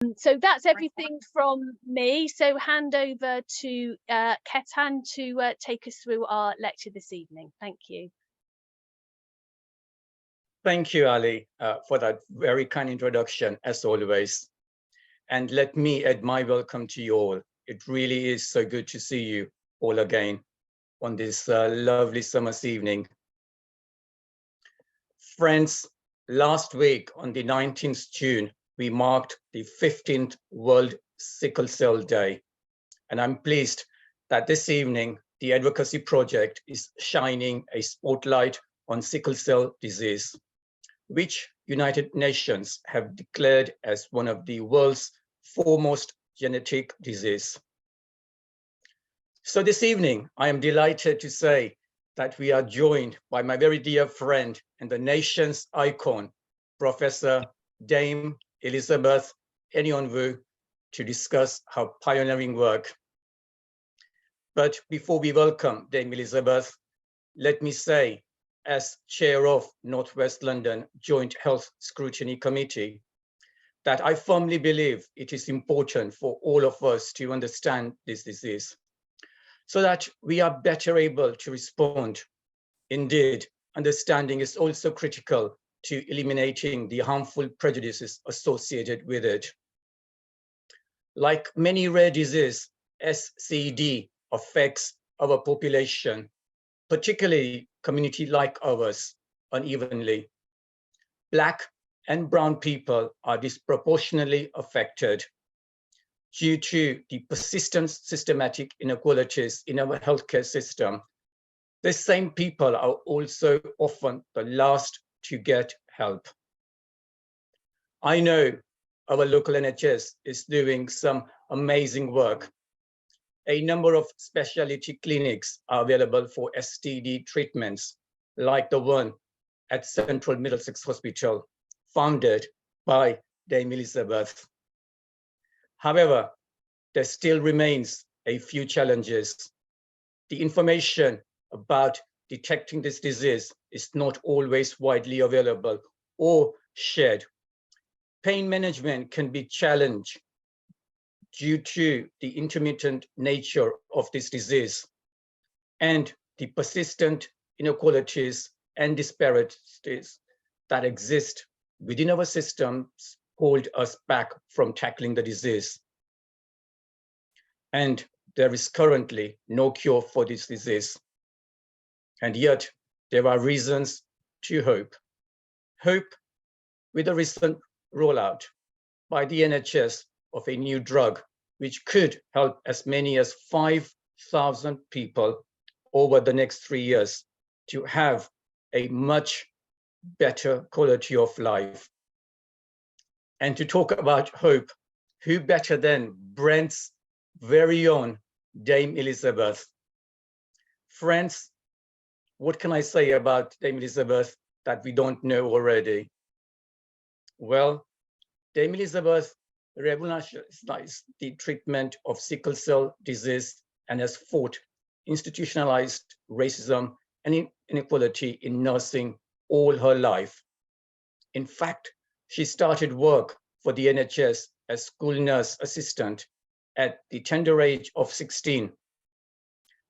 So that's everything from me. So hand over to Ketan to take us through our lecture this evening. Thank you. Thank you, Ali, for that very kind introduction, as always. And let me add my welcome to you all. It really is so good to see you all again on this lovely summer's evening. Friends, last week on the 19th June, we marked the 15th World Sickle Cell Day. And I'm pleased that this evening, the Advocacy Project is shining a spotlight on sickle cell disease, which United Nations have declared as one of the world's foremost genetic disease. So this evening, I am delighted to say that we are joined by my very dear friend and the nation's icon, Professor Dame Elizabeth Enyonwu, to discuss her pioneering work. But before we welcome Dame Elizabeth, let me say, as chair of Northwest London Joint Health Scrutiny Committee, that I firmly believe it is important for all of us to understand this disease so that we are better able to respond. Indeed, understanding is also critical to eliminating the harmful prejudices associated with it. Like many rare diseases, SCD affects our population, particularly community like ours, unevenly. Black and brown people are disproportionately affected due to the persistent systematic inequalities in our healthcare system. The same people are also often the last to get help. I know our local NHS is doing some amazing work. A number of specialty clinics are available for STD treatments, like the one at Central Middlesex Hospital, founded by Dame Elizabeth. However, there still remains a few challenges. The information about detecting this disease is not always widely available or shared. Pain management can be challenged due to the intermittent nature of this disease and the persistent inequalities and disparities that exist within our systems hold us back from tackling the disease. And there is currently no cure for this disease. And yet there are reasons to hope. Hope with the recent rollout by the NHS of a new drug, which could help as many as 5,000 people over the next 3 years to have a much better quality of life. And to talk about hope, who better than Brent's very own Dame Elizabeth? Friends, what can I say about Dame Elizabeth that we don't know already? Well, Dame Elizabeth revolutionized the treatment of sickle cell disease and has fought institutionalized racism and inequality in nursing all her life. In fact, she started work for the NHS as school nurse assistant at the tender age of 16.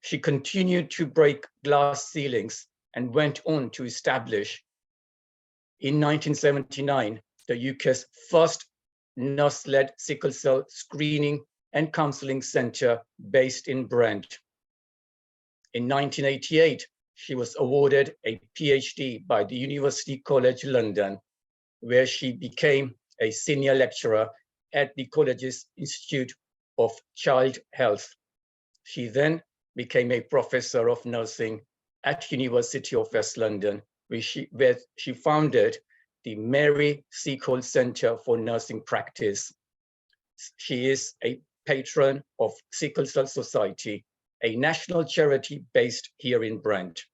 She continued to break glass ceilings and went on to establish, in 1979, the UK's first nurse-led sickle cell screening and counseling center based in Brent. In 1988, she was awarded a PhD by the University College London, where she became a senior lecturer at the college's Institute of Child Health. She then became a professor of nursing at University of West London, where she founded the Mary Seacole Center for Nursing Practice. She is a patron of Sickle Cell Society, a national charity based here in Brent.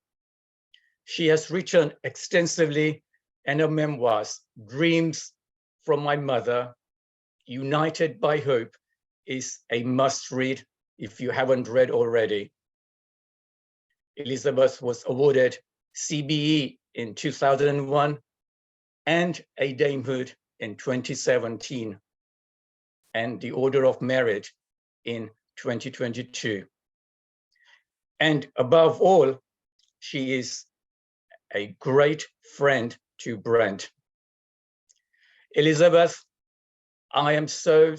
She has written extensively, and her memoirs, Dreams from My Mother, United by Hope, is a must-read if you haven't read already. Elizabeth was awarded CBE in 2001 and a damehood in 2017. and the Order of Merit in 2022. And above all, she is a great friend to Brent. Elizabeth, I am so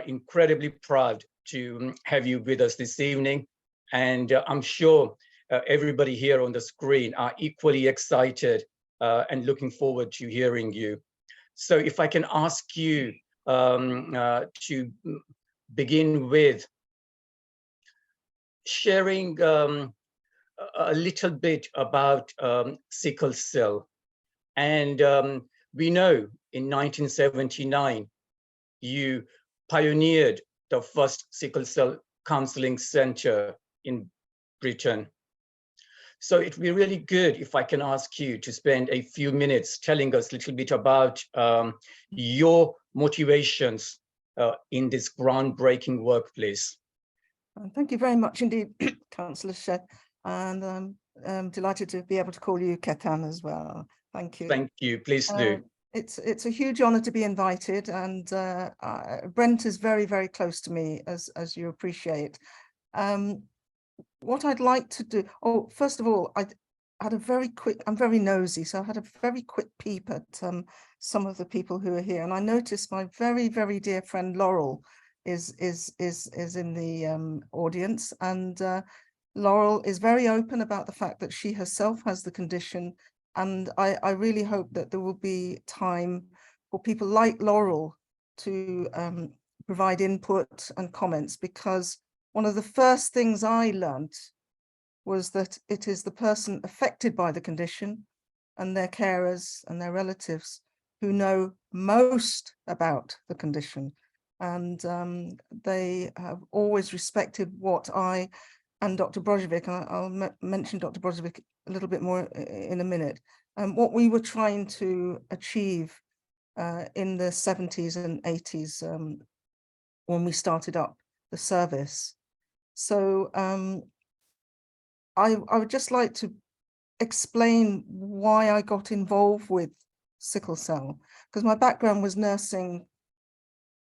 incredibly proud to have you with us this evening. And I'm sure everybody here on the screen are equally excited and looking forward to hearing you. So if I can ask you to begin with sharing a little bit about sickle cell. And we know in 1979, you pioneered the first sickle cell counseling center in Britain. So it would be really good if I can ask you to spend a few minutes telling us a little bit about your motivations in this groundbreaking workplace. Thank you very much indeed, Councillor Shed, and I'm delighted to be able to call you Ketan as well. Thank you. Thank you, please do. It's a huge honour to be invited, and Brent is very, very close to me, as you appreciate. What I'd like to do, first of all, I had a very quick, I'm very nosy, so I had a very quick peep at some of the people who are here, and I noticed my very, very dear friend Laurel is in the audience, and Laurel is very open about the fact that she herself has the condition, and I really hope that there will be time for people like Laurel to provide input and comments, because one of the first things I learned was that it is the person affected by the condition and their carers and their relatives who know most about the condition. And they have always respected what I and Dr. Brozovic, and I'll mention Dr. Brozovic a little bit more in a minute, what we were trying to achieve in the 70s and 80s when we started up the service. So I would just like to explain why I got involved with sickle cell, because my background was nursing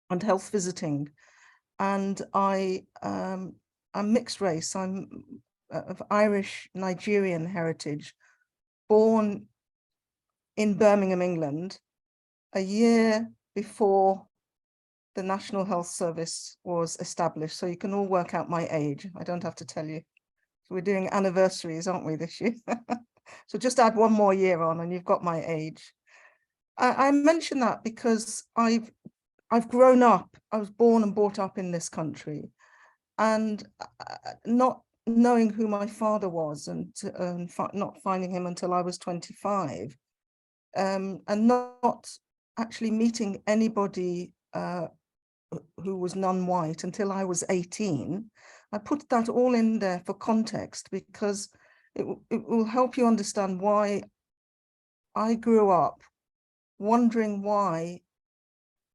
and health visiting, and I'm mixed race. I'm of Irish Nigerian heritage, born in Birmingham, England, a year before the National Health Service was established. So you can all work out my age. I don't have to tell you. So we're doing anniversaries, aren't we, this year? So just add one more year on and you've got my age. I mention that because I've grown up, I was born and brought up in this country, and not knowing who my father was, and not finding him until I was 25, and not actually meeting anybody who was non-white until I was 18. I put that all in there for context, because it will help you understand why I grew up wondering why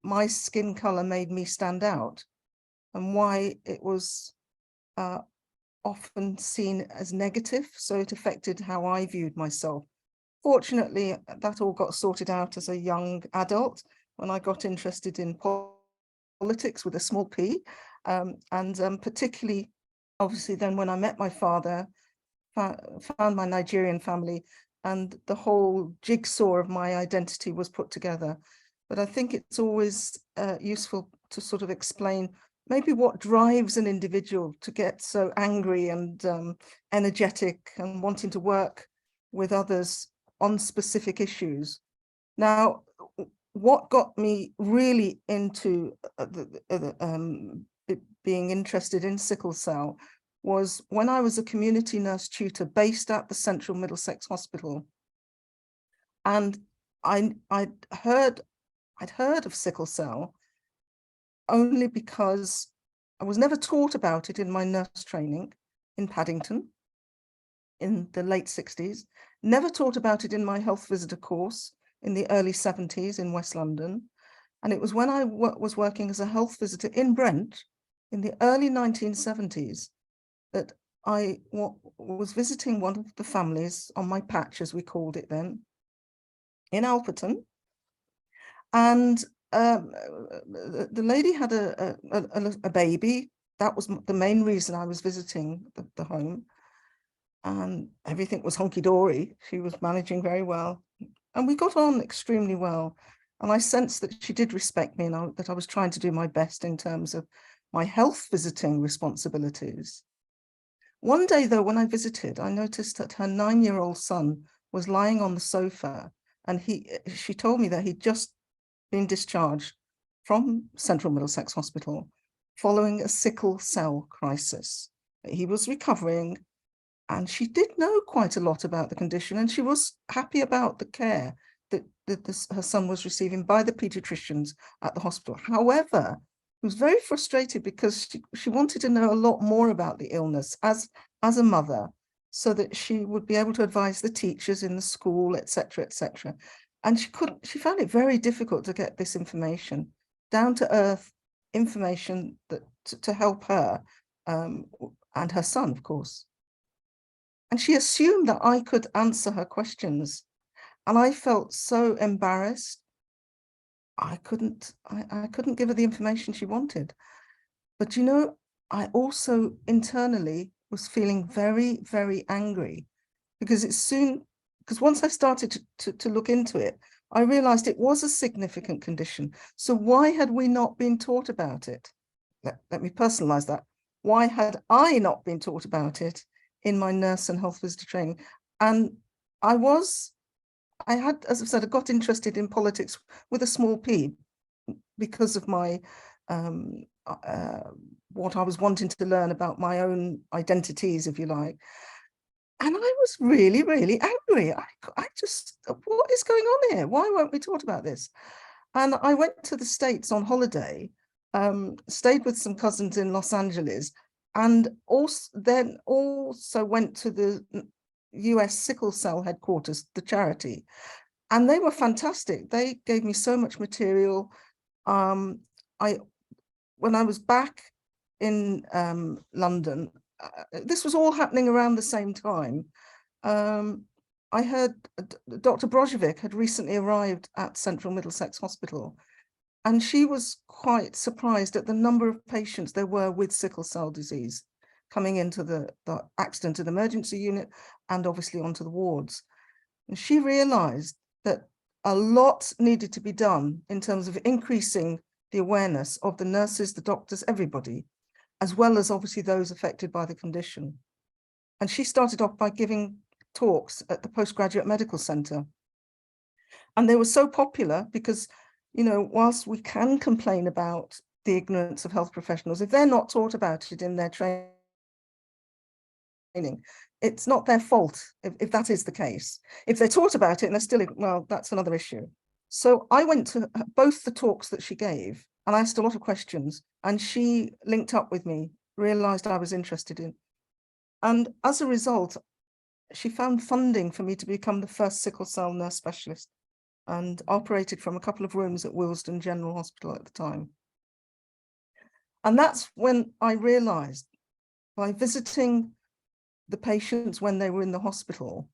my skin color made me stand out, and why it was often seen as negative. So it affected how I viewed myself. Fortunately, that all got sorted out as a young adult when I got interested in politics with a small p, and particularly, obviously, then when I met my father, found my Nigerian family, and the whole jigsaw of my identity was put together. But I think it's always useful to sort of explain maybe what drives an individual to get so angry and energetic and wanting to work with others on specific issues. Now, what got me really into being interested in sickle cell was when I was a community nurse tutor based at the Central Middlesex Hospital, and I'd heard of sickle cell only because I was never taught about it in my nurse training in Paddington in the late 60s, never taught about it in my health visitor course in the early 70s in West London. And it was when I was working as a health visitor in Brent in the early 1970s that I was visiting one of the families on my patch, as we called it then, in Alperton. And the lady had a baby. That was the main reason I was visiting the home. And everything was hunky-dory. She was managing very well. And we got on extremely well. And I sensed that she did respect me and that I was trying to do my best in terms of my health visiting responsibilities. One day, though, when I visited, I noticed that her 9-year-old son was lying on the sofa, and she told me that he'd just been discharged from Central Middlesex Hospital following a sickle cell crisis. He was recovering, and she did know quite a lot about the condition, and she was happy about the care that her son was receiving by the pediatricians at the hospital. However, she was very frustrated because she wanted to know a lot more about the illness as a mother, so that she would be able to advise the teachers in the school, etc., etc. And she found it very difficult to get this information, down to earth information that to help her and her son, of course. And she assumed that I could answer her questions. And I felt so embarrassed. I couldn't give her the information she wanted. But you know, I also internally was feeling very, very angry, because once I started to look into it, I realized it was a significant condition. So why had we not been taught about it? Let me personalize that. Why had I not been taught about it in my nurse and health visitor training? And I had, as I said, I got interested in politics with a small p because of my what I was wanting to learn about my own identities, if you like. And I was really, really angry. I just, what is going on here? Why weren't we taught about this? And I went to the States on holiday, stayed with some cousins in Los Angeles, and then also went to the US sickle-cell headquarters, the charity. And they were fantastic. They gave me so much material. When I was back in London, this was all happening around the same time. I heard Dr. Brozovic had recently arrived at Central Middlesex Hospital, and she was quite surprised at the number of patients there were with sickle cell disease coming into the accident and emergency unit, and obviously onto the wards. And she realized that a lot needed to be done in terms of increasing the awareness of the nurses, the doctors, everybody, as well as obviously those affected by the condition. And she started off by giving talks at the Postgraduate Medical Centre. And they were so popular because, you know, whilst we can complain about the ignorance of health professionals, if they're not taught about it in their training, it's not their fault if that is the case. If they're taught about it and they're still, well, that's another issue. So I went to both the talks that she gave, and I asked a lot of questions, and she linked up with me, realized I was interested in. And as a result, she found funding for me to become the first sickle cell nurse specialist, and operated from a couple of rooms at Willesden General Hospital at the time. And that's when I realized, by visiting the patients when they were in the hospital,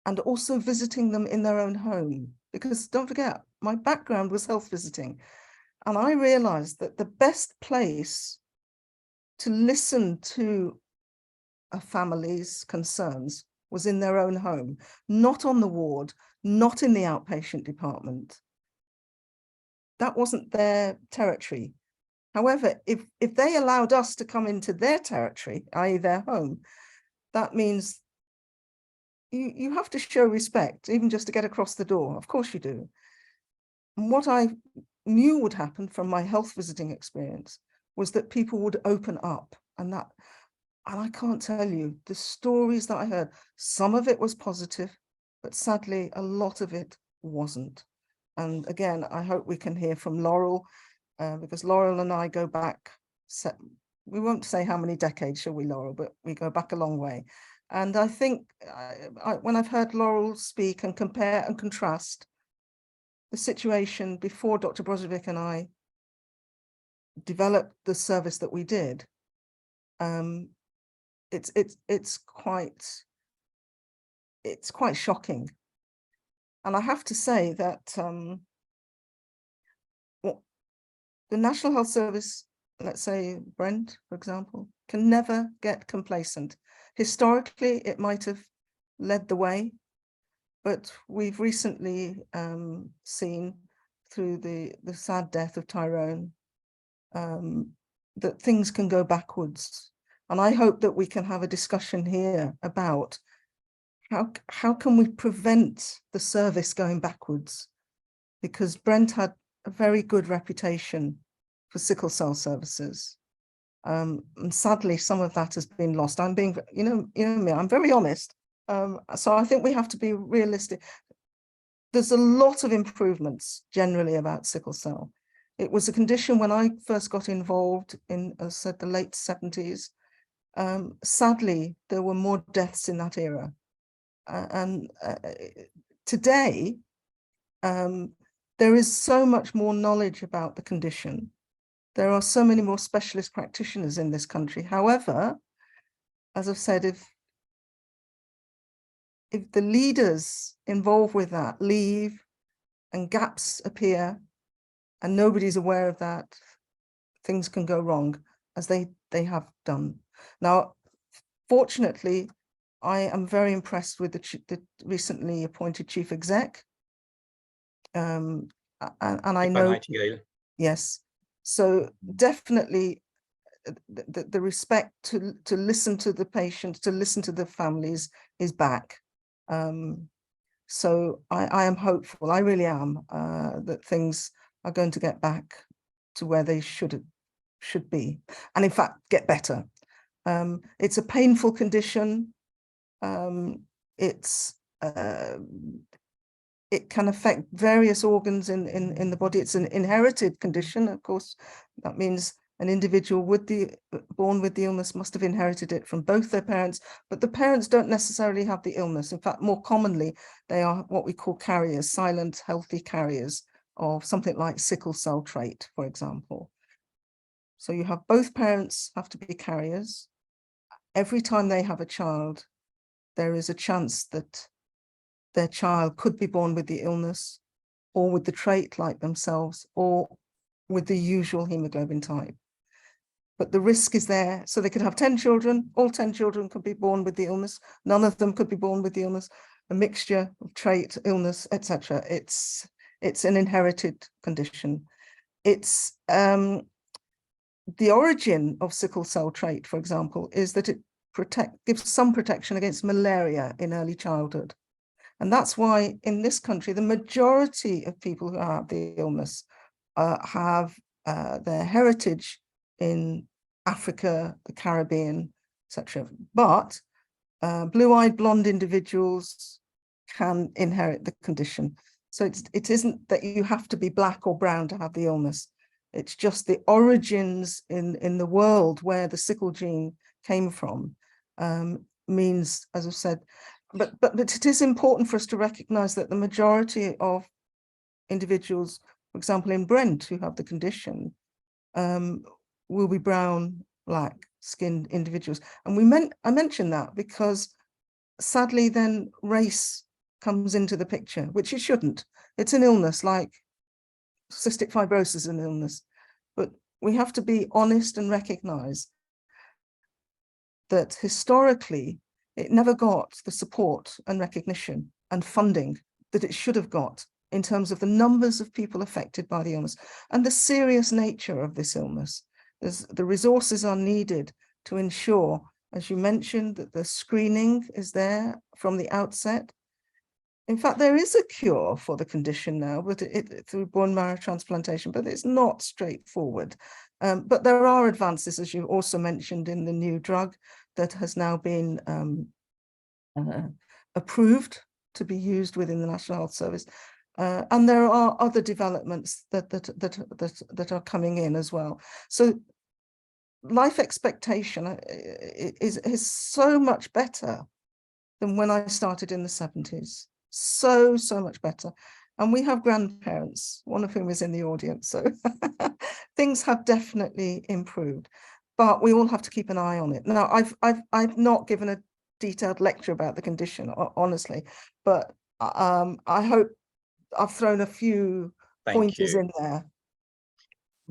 and also visiting them in their own home, because don't forget, my background was health visiting. And I realized that the best place to listen to a family's concerns was in their own home, not on the ward, not in the outpatient department. That wasn't their territory. However, if they allowed us to come into their territory, i.e. their home, that means you have to show respect, even just to get across the door. Of course you do. And what I knew would happen from my health visiting experience was that people would open up, and I can't tell you the stories that I heard. Some of it was positive, but sadly, a lot of it wasn't. And again, I hope we can hear from Laurel, because Laurel and I go back, we won't say how many decades, shall we, Laurel, but we go back a long way. And I think when I've heard Laurel speak and compare and contrast the situation before Dr. Brozovic and I developed the service that we did, it's quite shocking. And I have to say that the National Health Service, let's say Brent, for example, can never get complacent. Historically, it might have led the way, but we've recently seen through the sad death of Tyrone that things can go backwards. And I hope that we can have a discussion here about how can we prevent the service going backwards? Because Brent had a very good reputation for sickle cell services. And sadly, some of that has been lost. I'm being, you know me, I'm very honest. So I think we have to be realistic. There's a lot of improvements generally about sickle cell. It was a condition when I first got involved in, as I said, the late 70s. Sadly, there were more deaths in that era. Today, there is so much more knowledge about the condition. There are so many more specialist practitioners in this country. However, as I've said, if the leaders involved with that leave and gaps appear and nobody's aware of that, things can go wrong, as they have done. Now, fortunately, I am very impressed with the recently appointed chief exec. And I know, yes, so definitely the respect to listen to the patients, to listen to the families is back. So I am hopeful, I really am, that things are going to get back to where they should be, and in fact get better. It's a painful condition. It can affect various organs in the body. It's an inherited condition, of course. That means an individual born with the illness must have inherited it from both their parents, but the parents don't necessarily have the illness. In fact, more commonly, they are what we call carriers, silent, healthy carriers of something like sickle cell trait, for example. So you have both parents have to be carriers. Every time they have a child, there is a chance that their child could be born with the illness or with the trait like themselves or with the usual hemoglobin type. But the risk is there. So they could have 10 children, all 10 children could be born with the illness. None of them could be born with the illness, a mixture of trait, illness, etc. It's an inherited condition. It's the origin of sickle cell trait, for example, is that it gives some protection against malaria in early childhood. And that's why in this country, the majority of people who have the illness have their heritage in Africa, the Caribbean, etc. But blue-eyed blonde individuals can inherit the condition. So it isn't that you have to be black or brown to have the illness. It's just the origins in the world where the sickle gene came from means, as I've said, but it is important for us to recognize that the majority of individuals, for example, in Brent, who have the condition, will be brown, black skinned individuals. And I mention that because sadly then race comes into the picture, which it shouldn't. It's an illness, like cystic fibrosis is an illness, but we have to be honest and recognize that historically it never got the support and recognition and funding that it should have got in terms of the numbers of people affected by the illness and the serious nature of this illness. The resources are needed to ensure, as you mentioned, that the screening is there from the outset. In fact, there is a cure for the condition now, but through bone marrow transplantation, but it's not straightforward. But there are advances, as you also mentioned, in the new drug that has now been approved to be used within the National Health Service. And there are other developments that are coming in as well. So life expectation is so much better than when I started in the 70s. So much better. And we have grandparents, one of whom is in the audience. So things have definitely improved, but we all have to keep an eye on it. Now, I've not given a detailed lecture about the condition, honestly, but I hope I've thrown a few pointers in there.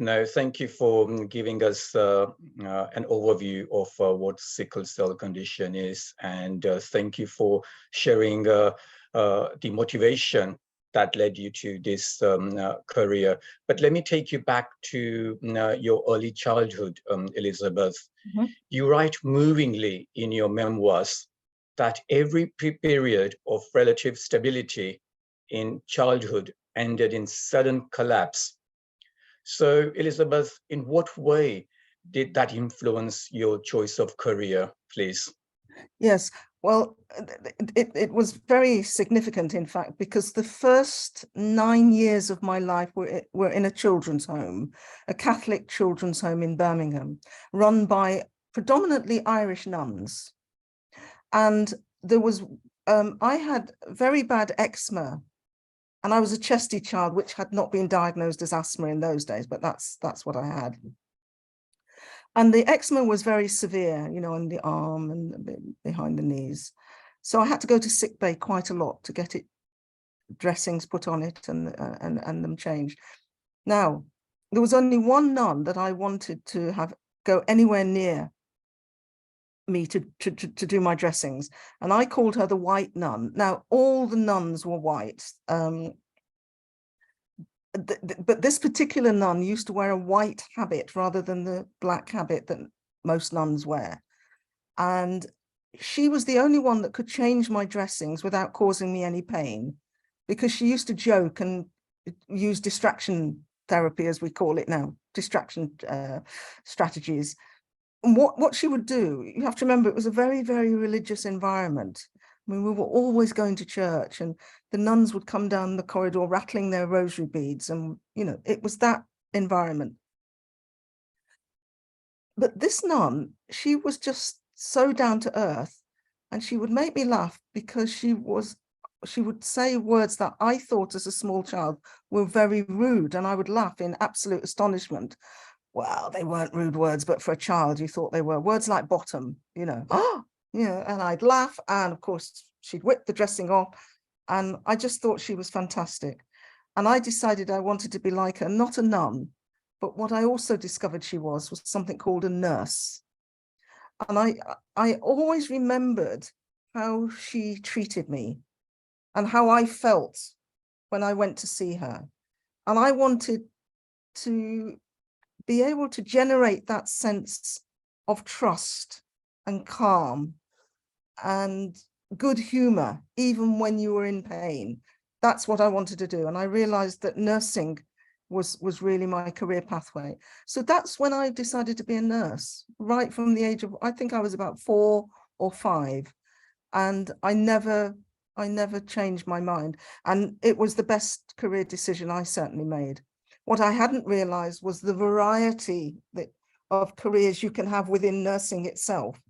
No, thank you for giving us an overview of what sickle cell condition is, and thank you for sharing the motivation that led you to this career. But let me take you back to your early childhood, Elizabeth. Mhm. You write movingly in your memoirs that every period of relative stability in childhood ended in sudden collapse. So, Elizabeth, in what way did that influence your choice of career, please? Yes, well, it was very significant, in fact, because the first 9 years of my life were in a children's home, a Catholic children's home in Birmingham, run by predominantly Irish nuns. And there was, I had very bad eczema, and I was a chesty child, which had not been diagnosed as asthma in those days, but that's what I had. And the eczema was very severe, you know, on the arm and behind the knees. So I had to go to sick bay quite a lot to get it dressings put on it and them changed. Now, there was only one nun that I wanted to have go anywhere near me to do my dressings, and I called her the white nun. Now, all the nuns were white. But this particular nun used to wear a white habit rather than the black habit that most nuns wear. And she was the only one that could change my dressings without causing me any pain, because she used to joke and use distraction therapy, as we call it now, distraction strategies. And what she would do, you have to remember, it was a very, very religious environment. I mean, we were always going to church, and the nuns would come down the corridor rattling their rosary beads, and, you know, it was that environment. But this nun, she was just so down to earth, and she would make me laugh because she would say words that I thought as a small child were very rude, and I would laugh in absolute astonishment. Well, they weren't rude words, but for a child, you thought they were. Words like bottom, you know, oh, yeah, and I'd laugh, and of course, she'd whip the dressing off, and I just thought she was fantastic. And I decided I wanted to be like her, not a nun, but what I also discovered she was something called a nurse. And I always remembered how she treated me and how I felt when I went to see her. And I wanted to be able to generate that sense of trust and calm and good humor, even when you were in pain. That's what I wanted to do. And I realized that nursing was really my career pathway. So that's when I decided to be a nurse, right from the age of, I think I was about 4 or 5. And I never changed my mind. And it was the best career decision I certainly made. What I hadn't realized was the variety of careers you can have within nursing itself.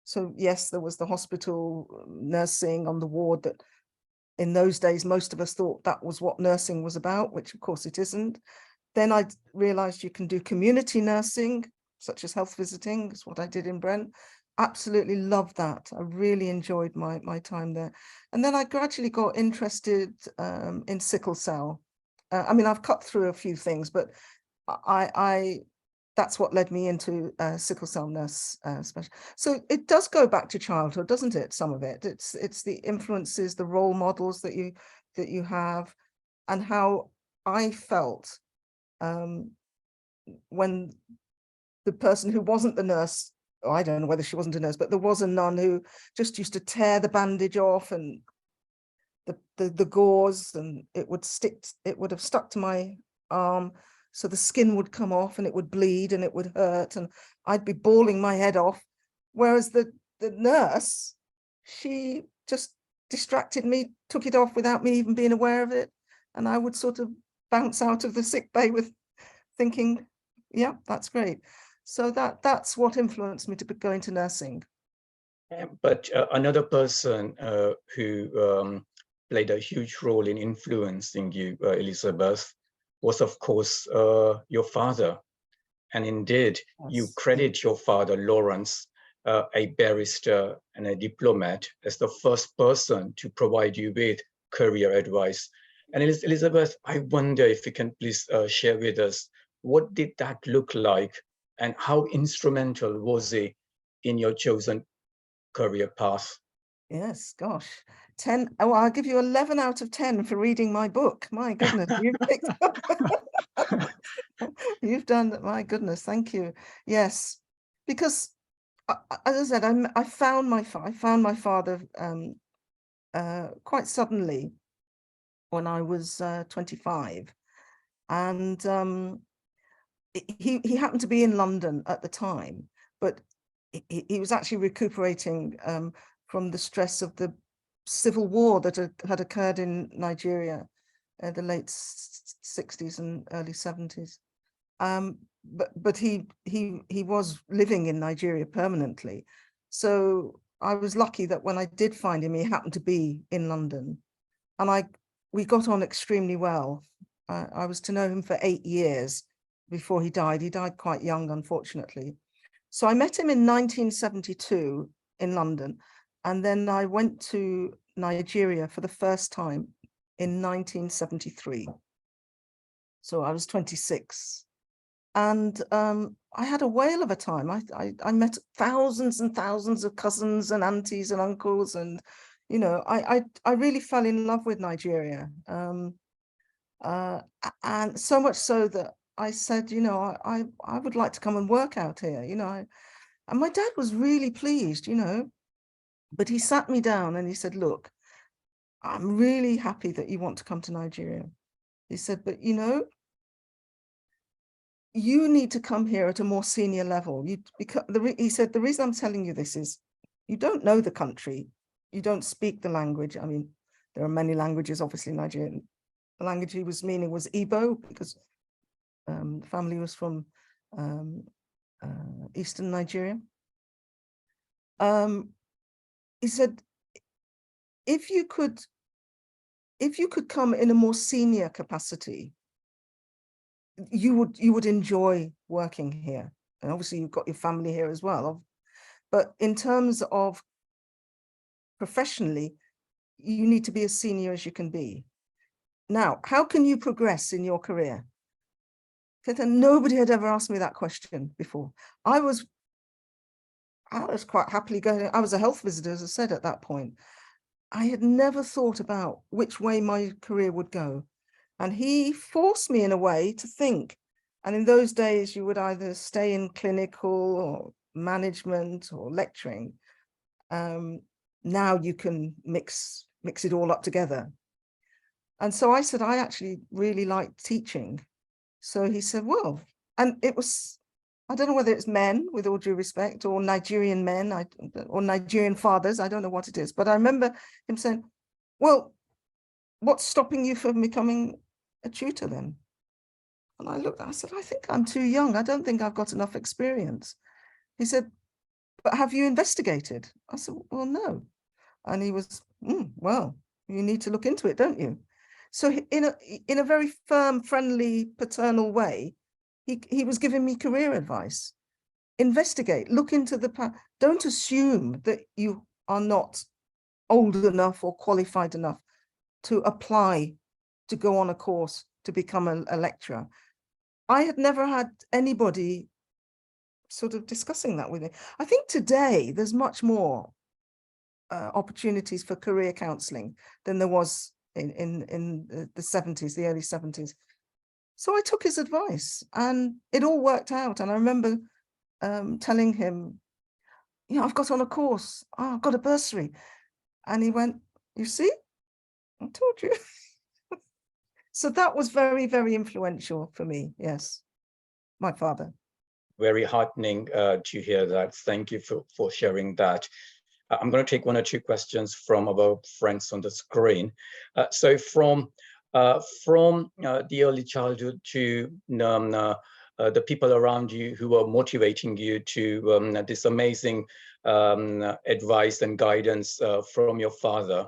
So yes, there was the hospital nursing on the ward that in those days, most of us thought that was what nursing was about, which of course it isn't. Then I realized you can do community nursing, such as health visiting, is what I did in Brent. Absolutely loved that. I really enjoyed my time there. And then I gradually got interested in sickle cell. I mean, I've cut through a few things, but that's what led me into sickle cell nurse special. So it does go back to childhood, doesn't it? Some of it. It's the influences, the role models that you have, and how I felt when the person who wasn't the nurse, oh, I don't know whether she wasn't a nurse, but there was a nun who just used to tear the bandage off and the gauze, and it would have stuck to my arm, so the skin would come off and it would bleed and it would hurt, and I'd be bawling my head off. Whereas the nurse, she just distracted me, took it off without me even being aware of it, and I would sort of bounce out of the sick bay with thinking, yeah, that's great. So that's what influenced me to go into nursing. But another person who played a huge role in influencing you, Elizabeth, was of course your father. And indeed, you credit your father, Lawrence, a barrister and a diplomat, as the first person to provide you with career advice. And Elizabeth, I wonder if you can please share with us what did that look like? And how instrumental was he in your chosen career path? Yes, gosh. 10. Oh, I'll give you 11 out of 10 for reading my book. My goodness, you've picked up. You've done that. My goodness, thank you. Yes, because as I said, I found my father quite suddenly when I was 25, and he happened to be in London at the time, but he was actually recuperating from the stress of the civil war that had occurred in Nigeria in the late 60s and early 70s. But he was living in Nigeria permanently. So I was lucky that when I did find him, he happened to be in London, and we got on extremely well. I was to know him for 8 years before he died. He died quite young, unfortunately. So I met him in 1972 in London, and then I went to Nigeria for the first time in 1973. So I was 26. And I had a whale of a time. I met thousands and thousands of cousins and aunties and uncles, and you know, I really fell in love with Nigeria. And so much so that I said, you know, I would like to come and work out here, you know. And my dad was really pleased, you know, but he sat me down and he said, look, I'm really happy that you want to come to Nigeria. He said, but you know, you need to come here at a more senior level. He said, the reason I'm telling you this is you don't know the country, you don't speak the language. I mean, there are many languages, obviously Nigerian. The language he was meaning was Igbo, because the family was from Eastern Nigeria. He said, if you could come in a more senior capacity, you would enjoy working here. And obviously you've got your family here as well. But in terms of professionally, you need to be as senior as you can be. Now, how can you progress in your career? Because nobody had ever asked me that question before. I was quite happily going. I was a health visitor, as I said, at that point. I had never thought about which way my career would go. And he forced me in a way to think. And in those days, you would either stay in clinical or management or lecturing. Now you can mix it all up together. And so I said, I actually really like teaching. So he said, well, and it was, I don't know whether it's men, with all due respect, or Nigerian men, or Nigerian fathers, I don't know what it is. But I remember him saying, well, what's stopping you from becoming a tutor then? And I looked, I said, I think I'm too young. I don't think I've got enough experience. He said, but have you investigated? I said, well, no. And he was, well, you need to look into it, don't you? So in a very firm, friendly, paternal way, he was giving me career advice. Investigate, look into don't assume that you are not old enough or qualified enough to apply to go on a course to become a lecturer. I had never had anybody sort of discussing that with me. I think today there's much more opportunities for career counselling than there was in the 70s, the early 70s. So I took his advice and it all worked out. And I remember telling him, you know, I've got on a course, I've got a bursary. And he went, you see, I told you. So that was very, very influential for me. Yes, my father. Very heartening to hear that. Thank you for sharing that. I'm going to take one or two questions from our friends on the screen. So from the early childhood to the people around you who are motivating you to this amazing advice and guidance from your father.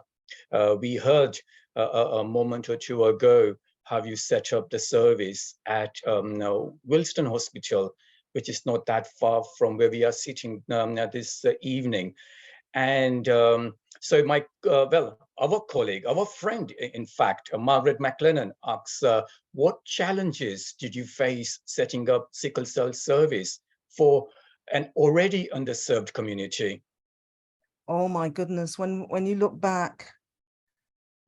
We heard a moment or two ago how you set up the service at Wilston Hospital, which is not that far from where we are sitting this evening. And So our colleague, our friend, in fact, Margaret McLennan asks, what challenges did you face setting up sickle cell service for an already underserved community? Oh my goodness, when you look back,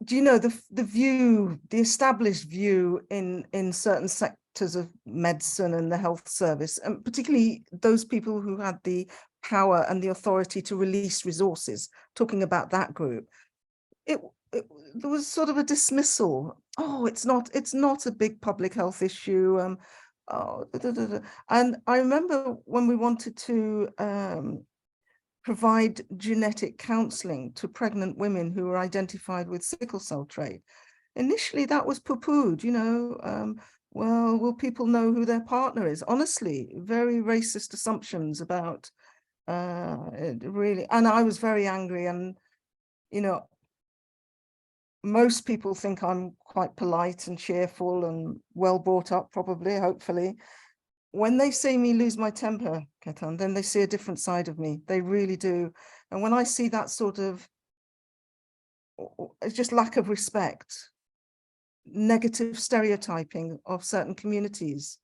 do you know the established view in certain sectors of medicine and the health service, and particularly those people who had the power and the authority to release resources, talking about that group, it, there was sort of a dismissal. Oh, it's not a big public health issue. Oh, And I remember when we wanted to provide genetic counseling to pregnant women who were identified with sickle cell trait. Initially, that was poo-pooed, well, will people know who their partner is? Honestly, very racist assumptions about really, and I was very angry. And, most people think I'm quite polite and cheerful and well brought up, probably, hopefully. When they see me lose my temper, Ketan, then they see a different side of me. They really do. And when I see that sort of, it's just lack of respect, negative stereotyping of certain communities,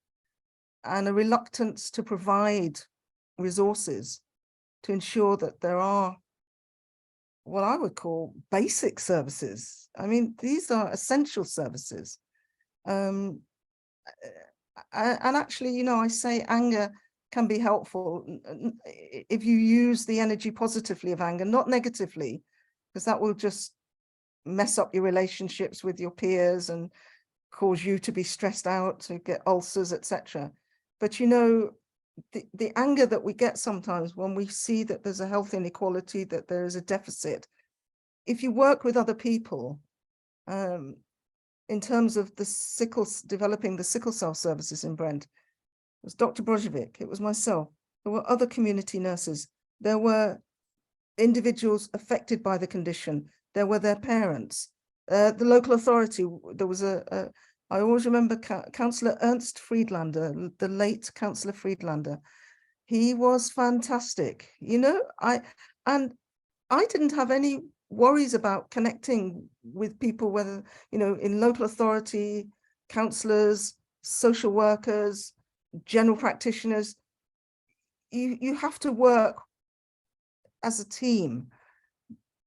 and a reluctance to provide resources to ensure that there are what I would call basic services. I mean, these are essential services. And actually, I say anger can be helpful if you use the energy positively of anger, not negatively, because that will just mess up your relationships with your peers and cause you to be stressed out, to get ulcers, etc. But the anger that we get sometimes when we see that there's a health inequality, that there is a deficit, if you work with other people, in terms of developing the sickle cell services in Brent, it was Dr. Brozovic, it was myself, there were other community nurses, there were individuals affected by the condition, there were their parents, the local authority. There was I always remember Councillor Ernst Friedlander, the late Councillor Friedlander. He was fantastic, and I didn't have any worries about connecting with people, whether, in local authority, councillors, social workers, general practitioners. You have to work as a team,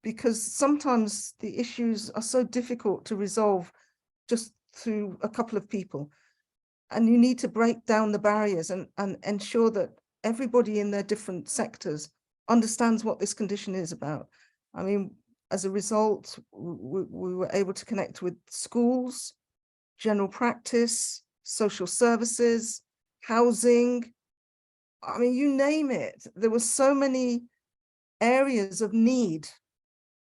because sometimes the issues are so difficult to resolve just through a couple of people. And you need to break down the barriers and ensure that everybody in their different sectors understands what this condition is about. I mean, as a result, we were able to connect with schools, general practice, social services, housing. I mean, you name it. There were so many areas of need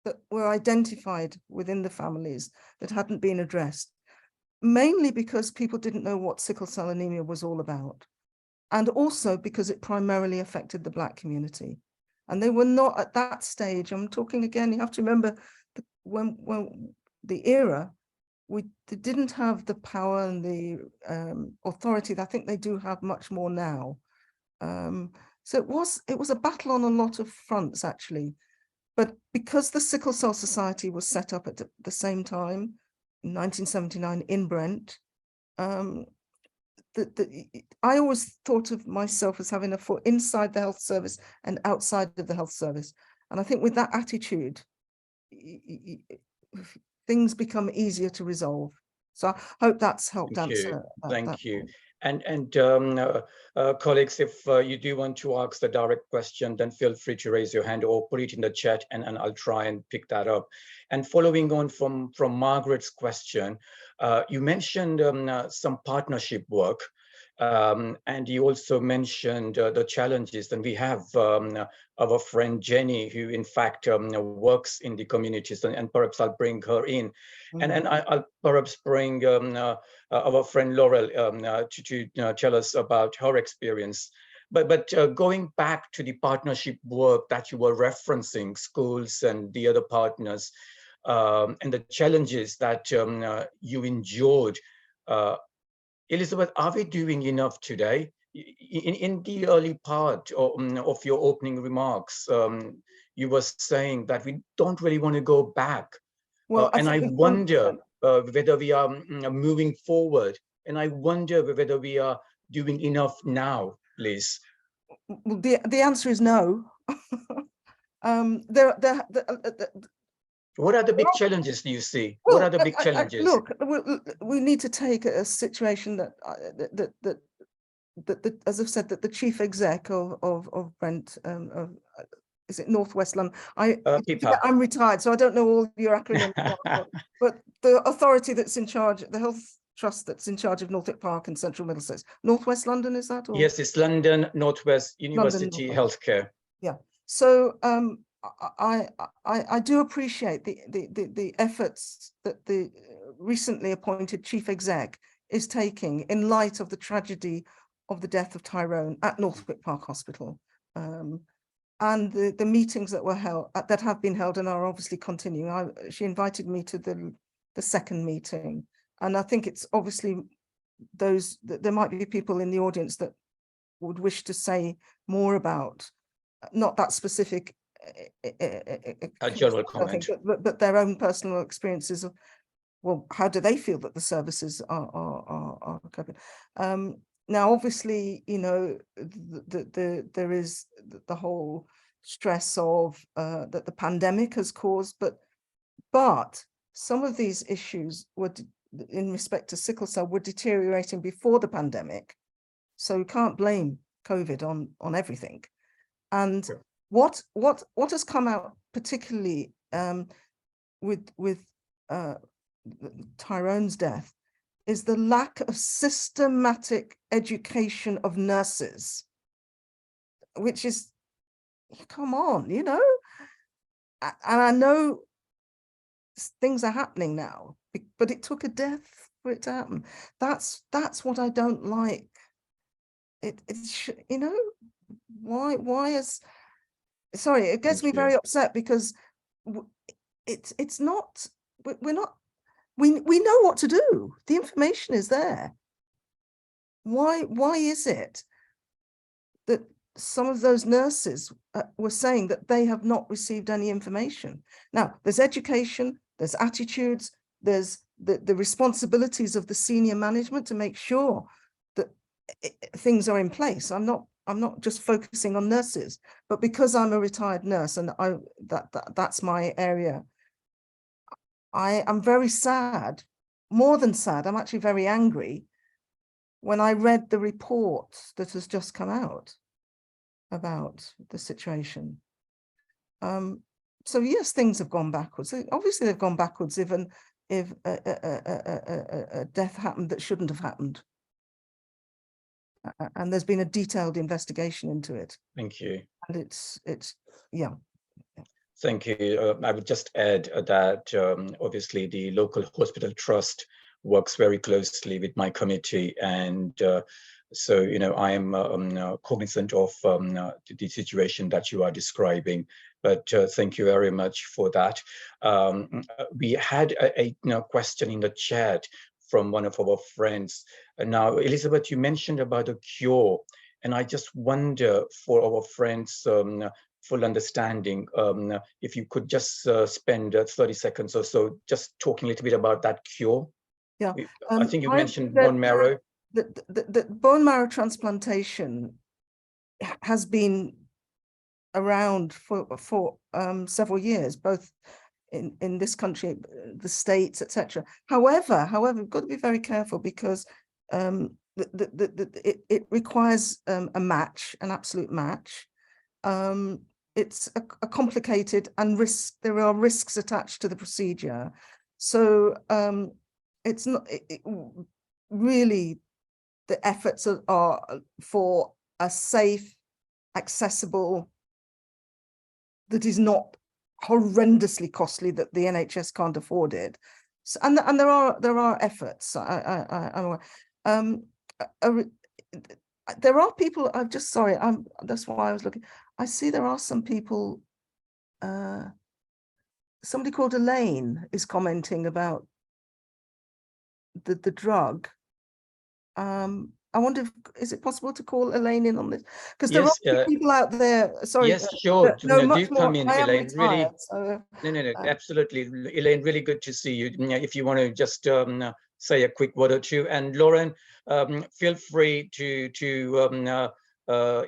that were identified within the families that hadn't been addressed, mainly because people didn't know what sickle cell anemia was all about, and also because it primarily affected the Black community. And they were not at that stage. I'm talking again, you have to remember when the era, they didn't have the power and the authority that I think they do have much more now. So it was a battle on a lot of fronts, actually. But because the Sickle Cell Society was set up at the same time, in 1979 in Brent, I always thought of myself as having a foot inside the health service and outside of the health service. And I think with that attitude, things become easier to resolve. So I hope that's helped answer that. Thank you. And colleagues, if you do want to ask the direct question, then feel free to raise your hand or put it in the chat, and I'll try and pick that up. And following on from Margaret's question, you mentioned some partnership work, and you also mentioned the challenges. And we have our friend Jenny, who in fact works in the communities, and perhaps I'll bring her in. And I'll perhaps bring our friend Laurel to tell us about her experience. But going back to the partnership work that you were referencing, schools and the other partners, and the challenges that you endured, Elizabeth, are we doing enough today? in the early part of your opening remarks, you were saying that we don't really want to go back. Well, And I wonder whether we are moving forward, and I wonder whether we are doing enough now, please. the answer is no. What are the big challenges do you see? Well, what are the big challenges? Look, we need to take a situation that as I've said, that the chief exec of Brent, is it Northwest London? I'm retired, so I don't know all your acronyms, but the authority that's in charge, the health trust that's in charge of Northwick Park and Central Middlesex, Northwest London, is that? Or? Yes, it's London Northwest University Healthcare. Yeah. So I do appreciate the efforts that the recently appointed chief exec is taking in light of the tragedy of the death of Tyrone at Northwick Park Hospital, and the meetings that were held, that have been held and are obviously continuing. She invited me to the second meeting, and I think it's obviously there might be people in the audience that would wish to say more about not that specific a general comment, but their own personal experiences of, well, how do they feel that the services are covered? Now, obviously, you know, there is the whole stress of that the pandemic has caused, but some of these issues were, in respect to sickle cell, were deteriorating before the pandemic, so we can't blame COVID on everything. And sure. What has come out particularly with Tyrone's death is the lack of systematic education of nurses, which is, come on, you know, and I know things are happening now, but it took a death for it to happen. That's what I don't like. You know, why is, sorry, it gets me very upset, because it's not, we're not, we know what to do. The information is there. Why is it that some of those nurses were saying that they have not received any information? Now, there's education, there's attitudes, there's the responsibilities of the senior management to make sure that things are in place. I'm not just focusing on nurses, but because I'm a retired nurse and that's my area, I am very sad, more than sad, I'm actually very angry when I read the report that has just come out about the situation. So yes, things have gone backwards. Obviously they've gone backwards if a death happened that shouldn't have happened. And there's been a detailed investigation into it. Thank you. And it's yeah. Thank you. I would just add that obviously the local hospital trust works very closely with my committee, and so, you know, I am cognizant of the situation that you are describing. But thank you very much for that. We had a question in the chat from one of our friends. And now, Elizabeth, you mentioned about a cure, and I just wonder, for our friends' full understanding, if you could just spend 30 seconds or so just talking a little bit about that cure. Yeah, I think you mentioned bone marrow. The bone marrow transplantation has been around for several years, both in this country, the States, etc. However, we've got to be very careful, because it requires a match, an absolute match. It's a complicated and there are risks attached to the procedure. So it's not really, the efforts are for a safe, accessible, that is not horrendously costly, that the NHS can't afford it. So, and there are efforts. There are people. That's why I was looking. I see there are some people. Somebody called Elaine is commenting about the drug. I wonder if, is it possible to call Elaine in on this? Because there Yes, are people out there, sorry, yes, sure. that know No, much do come more. in, I am Elaine. Really, retired, so no, uh, absolutely. Elaine, really good to see you. If you want to just say a quick word or two. And Lauren, feel free to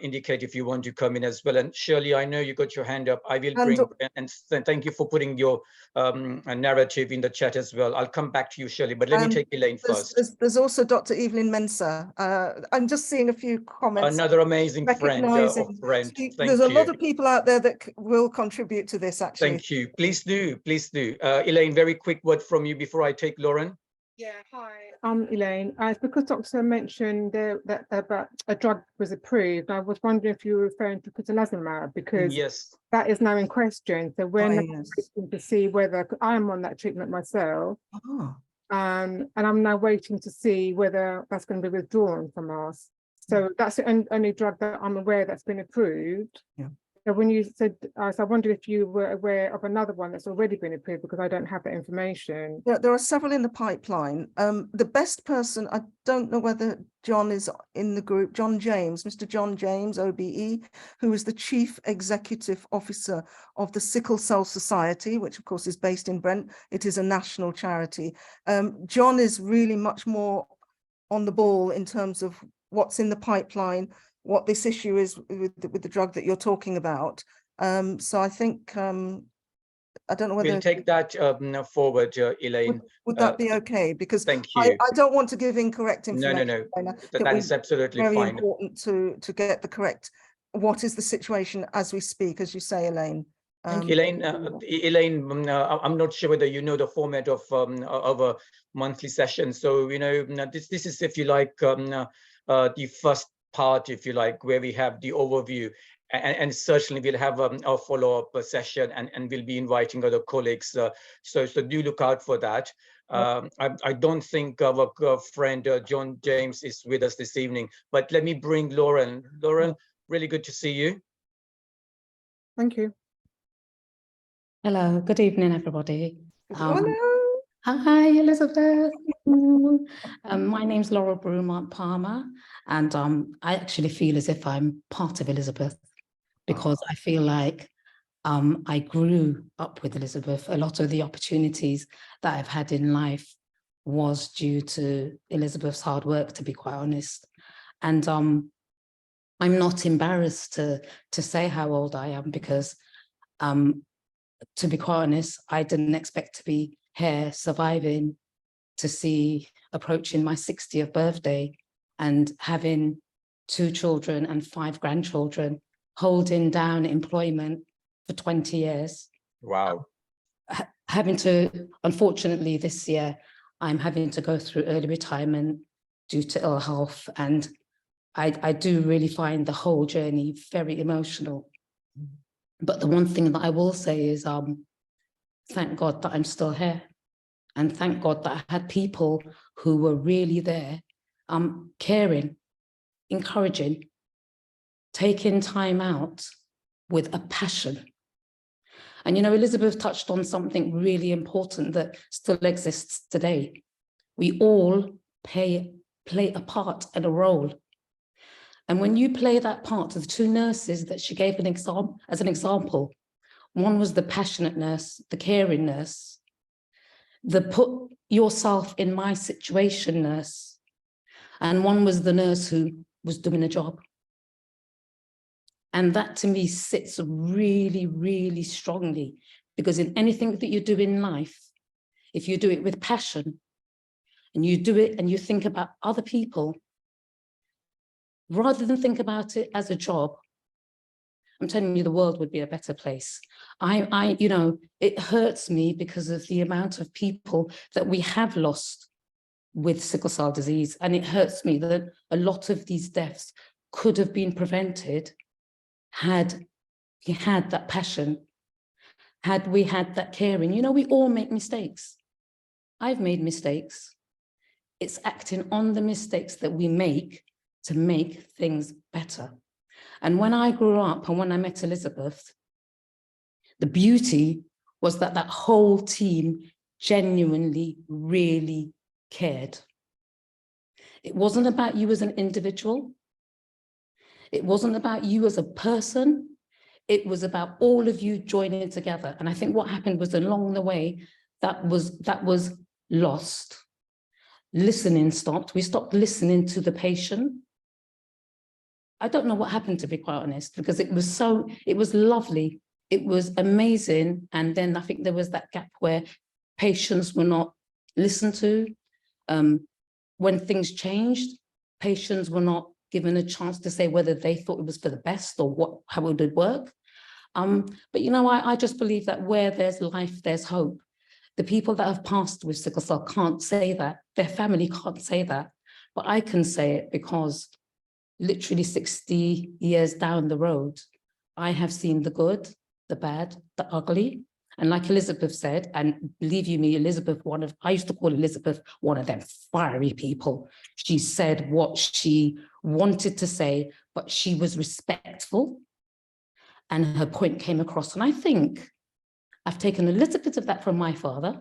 indicate if you want to come in as well. And Shirley, I know you got your hand up. I will and bring, and thank you for putting your narrative in the chat as well. I'll come back to you, Shirley, but let me take Elaine first. there's also Dr. Evelyn Mensah. I'm just seeing a few comments. Another amazing friend or Recognizing, friend. there's a Thank you. lot of people out there that will contribute to this, actually. Thank you. Please do. Please do. Elaine, very quick word from you before I take Lauren. Yeah, hi. I'm Elaine. It's because Doctor mentioned that about a drug was approved. I was wondering if you were referring to putolazumab, because Yes, that is now in question. So we're now yes. waiting to see whether I'm on that treatment myself, Oh, and I'm now waiting to see whether that's going to be withdrawn from us. So that's the only drug that I'm aware that's been approved. Yeah. So when you said, so I wondered if you were aware of another one that's already been approved, because I don't have that information. there are several in the pipeline. The best person, I don't know whether John is in the group, John James, Mr. John James, OBE, who is the Chief Executive Officer of the Sickle Cell Society, which of course is based in Brent. It is a national charity. John is really much more on the ball in terms of what's in the pipeline, what this issue is with the drug that you're talking about. So I think, I don't know whether we'll take that forward, Elaine. would that be okay? Because thank I you. don't want to give incorrect No, information. that is absolutely very fine. important to get the correct, what is the situation as we speak, as you say, Elaine. Thank you, Elaine. Elaine, I'm not sure whether you know the format of a monthly session. So, you know, this is, if you like, the first part, if you like, where we have the overview. And certainly we'll have a follow-up session, and we'll be inviting other colleagues. So do look out for that. I don't think our friend John James is with us this evening, but let me bring Lauren. Lauren, really good to see you. Thank you. Hello, good evening, everybody. Hello. Hi, Elizabeth. My name's Laurel Brumont Palmer, and I actually feel as if I'm part of Elizabeth, because I feel like I grew up with Elizabeth. A lot of the opportunities that I've had in life was due to Elizabeth's hard work, to be quite honest. And I'm not embarrassed to say how old I am, because to be quite honest, I didn't expect to be here surviving to see approaching my 60th birthday and having 2 children and 5 grandchildren, holding down employment for 20 years. Wow. Having to, unfortunately, this year, I'm having to go through early retirement due to ill health. And I do really find the whole journey very emotional. But the one thing that I will say is, thank God that I'm still here. And thank God that I had people who were really there, caring, encouraging, taking time out with a passion. And, you know, Elizabeth touched on something really important that still exists today. We all play a part and a role. And when you play that part, the 2 nurses that she gave as an example, one was the passionate nurse, the caring nurse, the put yourself in my situation nurse, and one was the nurse who was doing a job. And that to me sits really, really strongly, because in anything that you do in life, if you do it with passion and you do it and you think about other people, rather than think about it as a job, I'm telling you, the world would be a better place. You know, it hurts me because of the amount of people that we have lost with sickle cell disease. And it hurts me that a lot of these deaths could have been prevented had we had that passion, had we had that caring. You know, we all make mistakes. I've made mistakes. It's acting on the mistakes that we make to make things better. And when I grew up and when I met Elizabeth, the beauty was that that whole team genuinely really cared. It wasn't about you as an individual. It wasn't about you as a person. It was about all of you joining together. And I think what happened was along the way, that was lost. Listening stopped. We stopped listening to the patient. I don't know what happened, to be quite honest, because it was lovely. It was amazing. And then I think there was that gap where patients were not listened to. When things changed, patients were not given a chance to say whether they thought it was for the best or how it would work. But you know, I just believe that where there's life, there's hope. The people that have passed with sickle cell can't say that. Their family can't say that. But I can say it because literally 60 years down the road, I have seen the good, the bad, the ugly. And like Elizabeth said, and believe you me, Elizabeth, I used to call Elizabeth one of them fiery people. She said what she wanted to say, but she was respectful and her point came across. And I think I've taken a little bit of that from my father.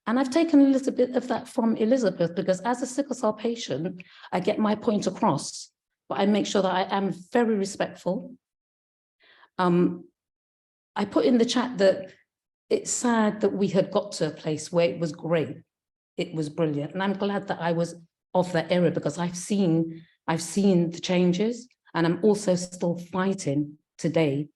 And I've taken a little bit of that from Elizabeth, because as a sickle cell patient, I get my point across, but I make sure that I am very respectful. I put in the chat that it's sad that we had got to a place where it was great. It was brilliant. And I'm glad that I was of that era, because I've seen the changes, and I'm also still fighting today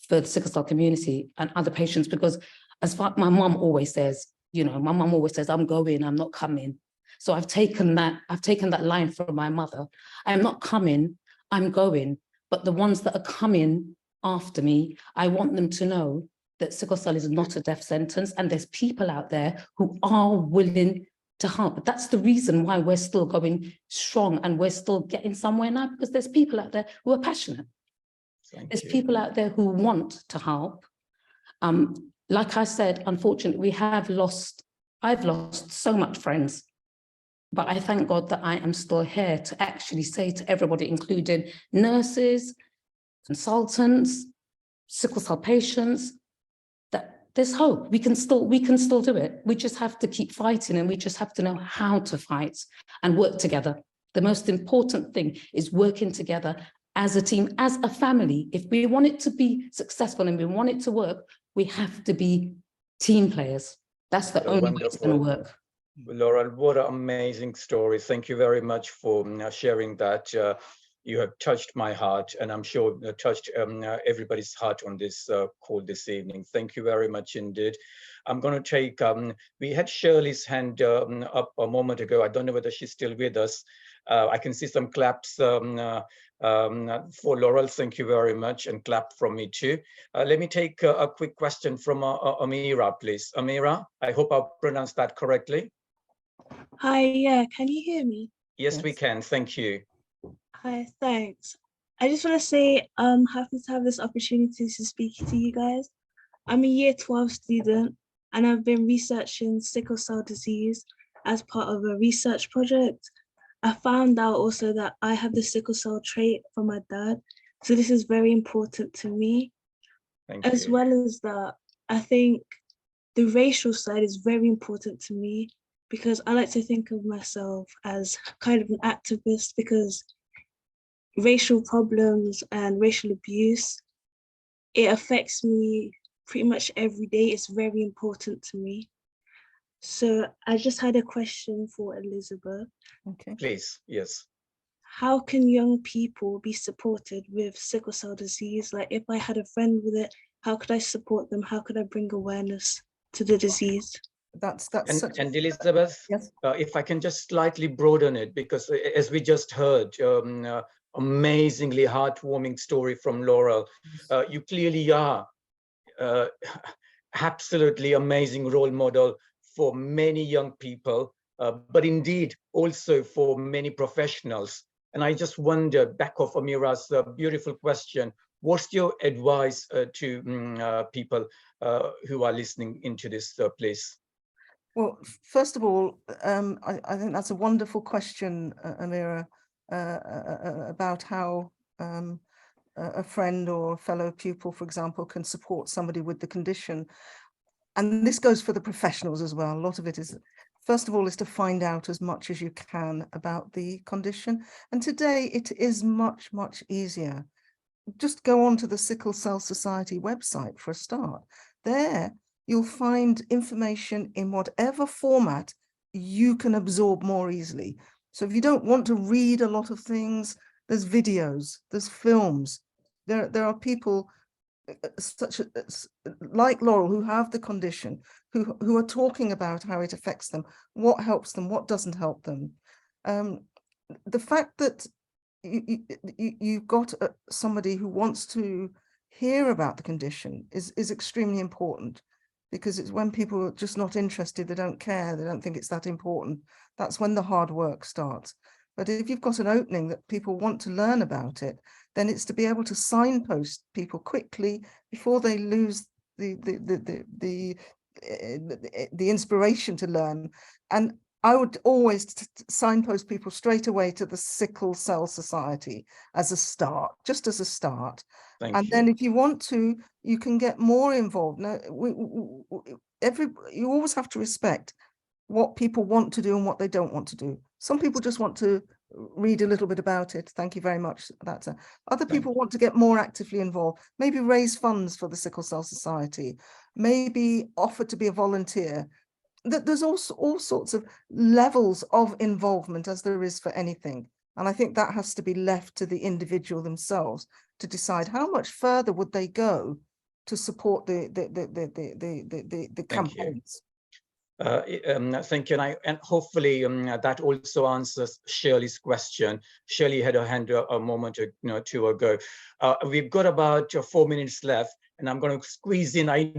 for the sickle cell community and other patients, because as far my mom always says, my mom always says, I'm going, I'm not coming. So I've taken that line from my mother. I'm not coming, I'm going. But the ones that are coming after me, I want them to know that sickle cell is not a death sentence, and there's people out there who are willing to help. That's the reason why we're still going strong and we're still getting somewhere now, because there's people out there who are passionate. There's people out there who want to help. Like I said, unfortunately, I've lost so much friends, but I thank God that I am still here to actually say to everybody, including nurses, consultants, sickle cell patients, that there's hope. We can still do it. We just have to keep fighting, and we just have to know how to fight and work together. The most important thing is working together as a team, as a family. If we want it to be successful and we want it to work, we have to be team players. That's the only way it's going to work. Laurel, what an amazing story. Thank you very much for sharing that. You have touched my heart, and I'm sure touched everybody's heart on this call this evening. Thank you very much indeed. I'm going to take, we had Shirley's hand up a moment ago. I don't know whether she's still with us. I can see some claps for Laurel. Thank you very much, and clap from me too. Let me take a quick question from Amira, please. Amira, I hope I pronounced that correctly. Hi, yeah, can you hear me? Yes, we can. Thank you. Hi, thanks. I just want to say I'm happy to have this opportunity to speak to you guys. I'm a year 12 student, and I've been researching sickle cell disease as part of a research project. I found out also that I have the sickle cell trait from my dad, so this is very important to me. Thank as you. well as that, I think the racial side is very important to me, because I like to think of myself as kind of an activist, because racial problems and racial abuse, it affects me pretty much every day. It's very important to me. So I just had a question for Elizabeth. Okay. Please, yes. How can young people be supported with sickle cell disease? Like, if I had a friend with it, how could I support them? How could I bring awareness to the disease? That's and Elizabeth, yes. If I can just slightly broaden it, because as we just heard, amazingly heartwarming story from Laurel. You clearly are absolutely amazing role model for many young people, but indeed also for many professionals. And I just wonder, back of Amira's beautiful question, what's your advice to people who are listening into this place? Well, first of all, I think that's a wonderful question, Amira, about how a friend or a fellow pupil, for example, can support somebody with the condition. And this goes for the professionals as well. A lot of it is first of all, is to find out as much as you can about the condition. And today it is much, much easier. Just go on to the Sickle Cell Society website for a start. There you'll find information in whatever format you can absorb more easily. So if you don't want to read a lot of things, there's videos, there's films. There are people such as like Laurel who have the condition, who are talking about how it affects them, what helps them, what doesn't help them. The fact that you've got somebody who wants to hear about the condition is extremely important, because it's when people are just not interested, they don't care, they don't think it's that important, that's when the hard work starts. But if you've got an opening that people want to learn about it, then it's to be able to signpost people quickly before they lose the inspiration to learn. And I would always signpost people straight away to the Sickle Cell Society as a start, just as a start. And then if you want to, you can get more involved. Now, you always have to respect what people want to do and what they don't want to do. Some people just want to read a little bit about it. Thank you very much. Other people want to get more actively involved, maybe raise funds for the Sickle Cell Society, maybe offer to be a volunteer. There's also all sorts of levels of involvement, as there is for anything. And I think that has to be left to the individual themselves to decide how much further would they go to support the campaigns. Thank you, and hopefully that also answers Shirley's question. Shirley had her hand a moment or two ago. We've got about 4 minutes left, and I'm going to squeeze in. I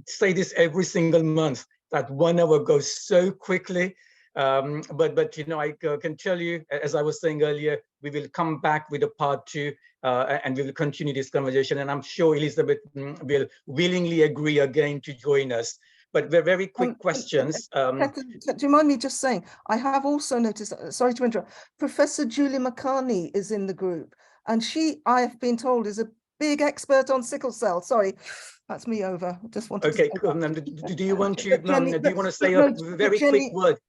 say this every single month, that 1 hour goes so quickly. But I can tell you, as I was saying earlier, we will come back with a part 2, and we will continue this conversation. And I'm sure Elizabeth will willingly agree again to join us. But very quick questions. Do you mind me just saying, I have also noticed, sorry to interrupt, Professor Julie McCartney is in the group, and she, I have been told, is a big expert on sickle cell. Sorry, that's me over. Just wanted okay, to do you want to say a very quick word?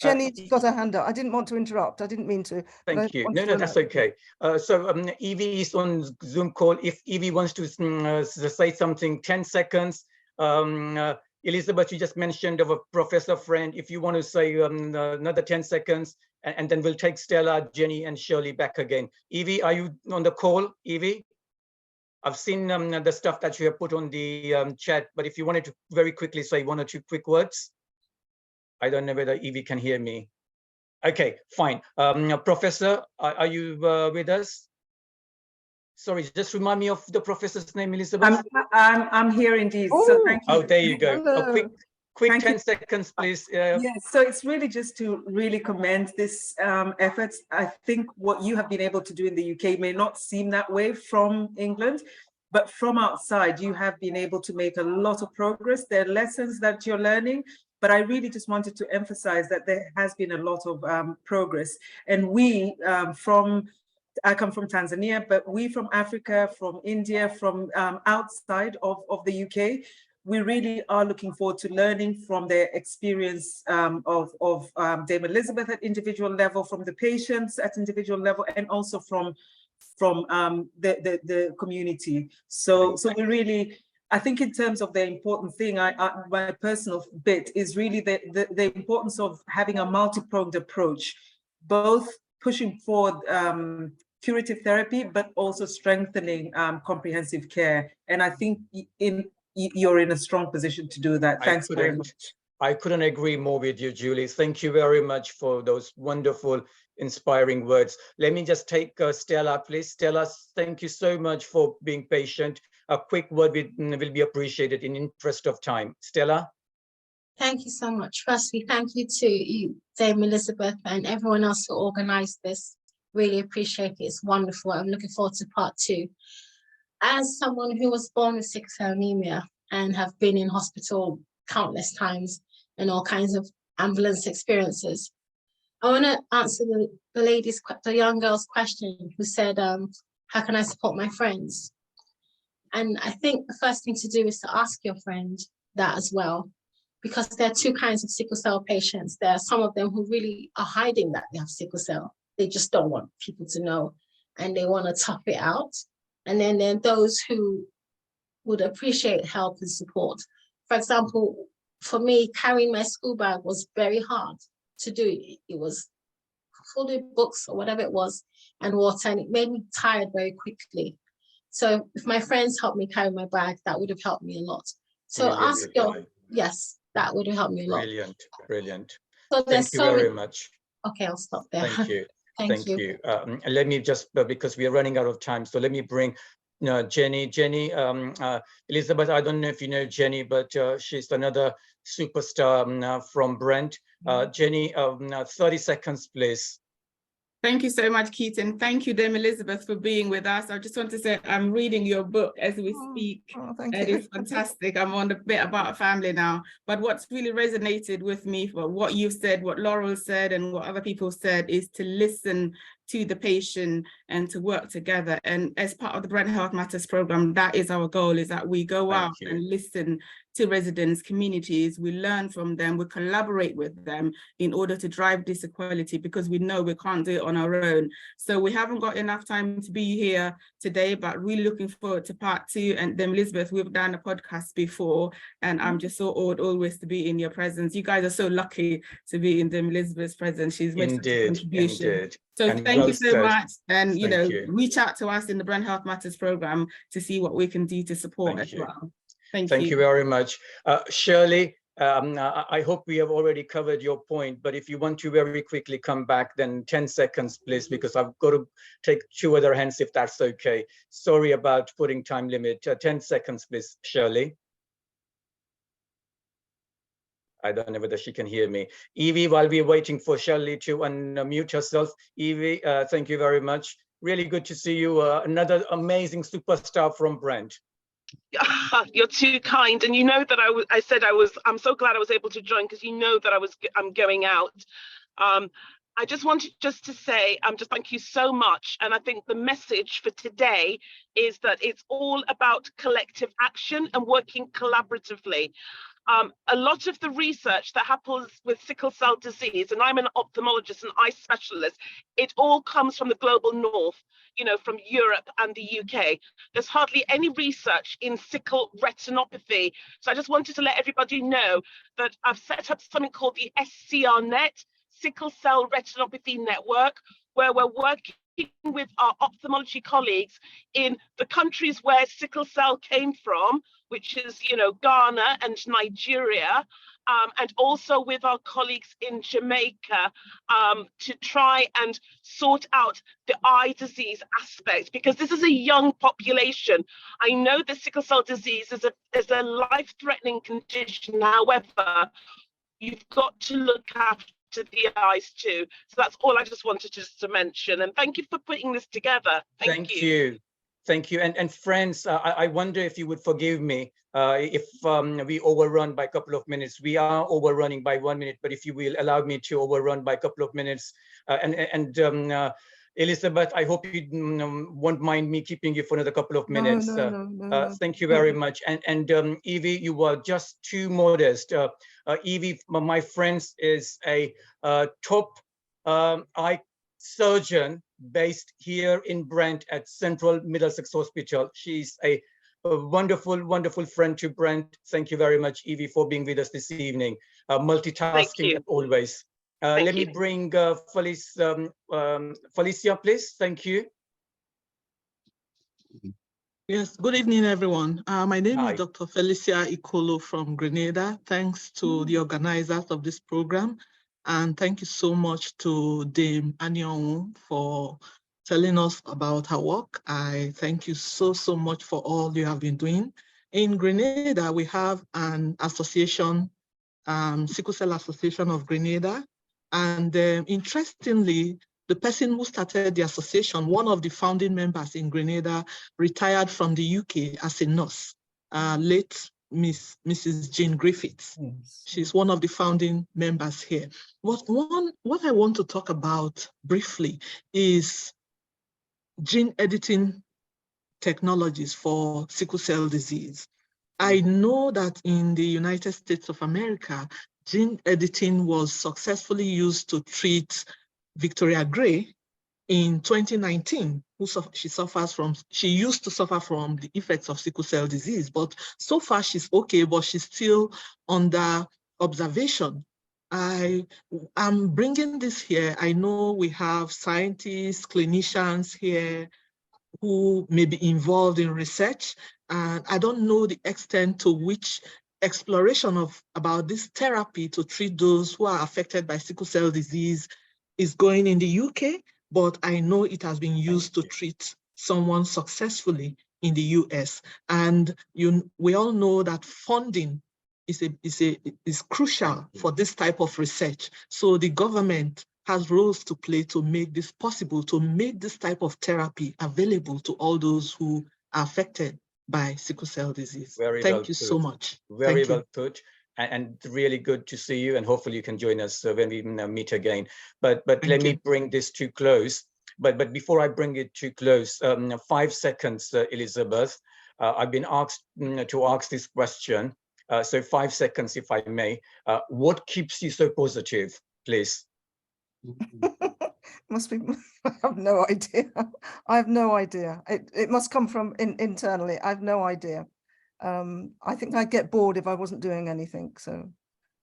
Jenny's got her hand up. I didn't want to interrupt. I didn't mean to. Thank you. No, that's okay. So Evie is on Zoom call. If Evie wants to say something, 10 seconds. Elizabeth, you just mentioned of a professor friend. If you want to say another 10 seconds, and then we'll take Stella, Jenny, and Shirley back again. Evie, are you on the call, Evie? I've seen the stuff that you have put on the chat, but if you wanted to very quickly say 1 or 2 quick words. I don't know whether Evie can hear me. Okay, fine. Professor, are you with us? Sorry, just remind me of the professor's name, Elizabeth. I'm here indeed. So thank you. Oh, there you go. Hello. A quick 10 seconds, please. Yes, so it's really just to really commend this effort. I think what you have been able to do in the UK may not seem that way from England, but from outside, you have been able to make a lot of progress. There are lessons that you're learning, but I really just wanted to emphasize that there has been a lot of progress. And we I come from Tanzania, but we from Africa, from India, from outside of the UK, we really are looking forward to learning from their experience of Dame Elizabeth at individual level, from the patients at individual level, and also from the community. So we really, I think in terms of the important thing, my personal bit is really the importance of having a multi-pronged approach, both pushing forward curative therapy, but also strengthening comprehensive care. And I think you're in a strong position to do that. Thanks very much. I couldn't agree more with you, Julie. Thank you very much for those wonderful, inspiring words. Let me just take Stella, please. Stella, thank you so much for being patient. A quick word will be appreciated in interest of time. Stella? Thank you so much. Firstly, thank you to Dame Elizabeth and everyone else who organised this. Really appreciate it. It's wonderful. I'm looking forward to part 2. As someone who was born with sickle cell anemia and have been in hospital countless times and all kinds of ambulance experiences, I want to answer the young girl's question who said, how can I support my friends? And I think the first thing to do is to ask your friend that as well, because there are two kinds of sickle cell patients. There are some of them who really are hiding that they have sickle cell. They just don't want people to know, and they want to tough it out. And then there are those who would appreciate help and support. For example, for me, carrying my school bag was very hard to do. It was full of books or whatever it was and water, and it made me tired very quickly. So if my friends helped me carry my bag, that would have helped me a lot. So ask your, yes, that would have helped me a lot. Brilliant, brilliant. So Thank you very much. Okay, I'll stop there. Thank you. Thank you. Let me just, because we are running out of time, so let me bring Jenny. Elizabeth, I don't know if you know Jenny, but she's another superstar from Brent. Jenny, 30 seconds, please. Thank you so much, Keaton. Thank you, Dame Elizabeth, for being with us. I just want to say I'm reading your book as we speak. It is fantastic. I'm on the bit about a family now. But what's really resonated with me for what you've said, what Laurel said, and what other people said is to listen to the patient and to work together. And as part of the Brent Health Matters program, that is our goal, is that we go out and listen to residents, communities, we learn from them, we collaborate with them in order to drive this equality, because we know we can't do it on our own. So we haven't got enough time to be here today, but really looking forward to part 2. And then Elizabeth, we've done a podcast before, and I'm just so awed always to be in your presence. You guys are so lucky to be in Dame Elizabeth's presence. She's made such a contribution. Indeed. So and thank you so much. And, you know, you. reach out to us in the Brent Health Matters program to see what we can do to support as well. Thank you very much. Shirley, I hope we have already covered your point, but if you want to very quickly come back, then 10 seconds, please, because I've got to take 2 other hands, if that's okay. Sorry about putting time limit. 10 seconds, please, Shirley. I don't know whether she can hear me. Evie, while we're waiting for Shirley to unmute herself, Evie, thank you very much. Really good to see you. Another amazing superstar from Brent. You're too kind, and you know that I'm so glad I was able to join, because you know that I'm going out. I just wanted to say just thank you so much, and I think the message for today is that it's all about collective action and working collaboratively. A lot of the research that happens with sickle cell disease, and I'm an ophthalmologist and eye specialist, it all comes from the global north, you know, from Europe and the UK. There's hardly any research in sickle retinopathy. So I just wanted to let everybody know that I've set up something called the SCRNet, Sickle Cell Retinopathy Network, where we're working with our ophthalmology colleagues in the countries where sickle cell came from, which is, you know, Ghana and Nigeria, and also with our colleagues in Jamaica, to try and sort out the eye disease aspect, because this is a young population. I know that sickle cell disease is a life-threatening condition. However, you've got to look after the eyes too. So that's all I just wanted to mention. And thank you for putting this together. Thank you. Thank you. And friends, I wonder if you would forgive me if we overrun by a couple of minutes. We are overrunning by 1 minute, but if you will allow me to overrun by a couple of minutes. Elizabeth, I hope you won't mind me keeping you for another couple of minutes. No. Thank you very much. And Evie, you were just too modest. Evie, my friend, is a top eye surgeon based here in Brent at Central Middlesex Hospital. She's a wonderful friend to Brent. Thank you very much, Evie, for being with us this evening. Multitasking as always. Let me bring Felicia, please. Thank you. Yes, good evening, everyone. My name is Dr. Felicia Ikolo from Grenada. Thanks to the organizers of this program. And thank you so much to Dame Anyong for telling us about her work. I thank you so much for all you have been doing. In Grenada, we have an association, Sickle Cell Association of Grenada. And interestingly, the person who started the association, one of the founding members in Grenada, retired from the UK as a nurse, late Mrs. Jane Griffiths. Yes. She's one of the founding members here. What I want to talk about briefly is gene editing technologies for sickle cell disease. I know that in the United States of America, gene editing was successfully used to treat Victoria Gray in 2019, she used to suffer from the effects of sickle cell disease, but so far she's okay, but she's still under observation. I'm bringing this here. I know we have scientists, clinicians here who may be involved in research, and I don't know the extent to which exploration about this therapy to treat those who are affected by sickle cell disease is going in the UK, but I know it has been used to treat someone successfully in the US. And we all know that funding is crucial for this type of research. So the government has roles to play to make this possible, to make this type of therapy available to all those who are affected by sickle cell disease. Thank you so much. Very well put. And really good to see you, and hopefully you can join us when we meet again. But let me bring this to close. But before I bring it to close, 5 seconds, Elizabeth. I've been asked to ask this question. So 5 seconds, if I may. What keeps you so positive, please? Must be, I have no idea. I have no idea. It must come from internally. I have no idea. I think I'd get bored if I wasn't doing anything. So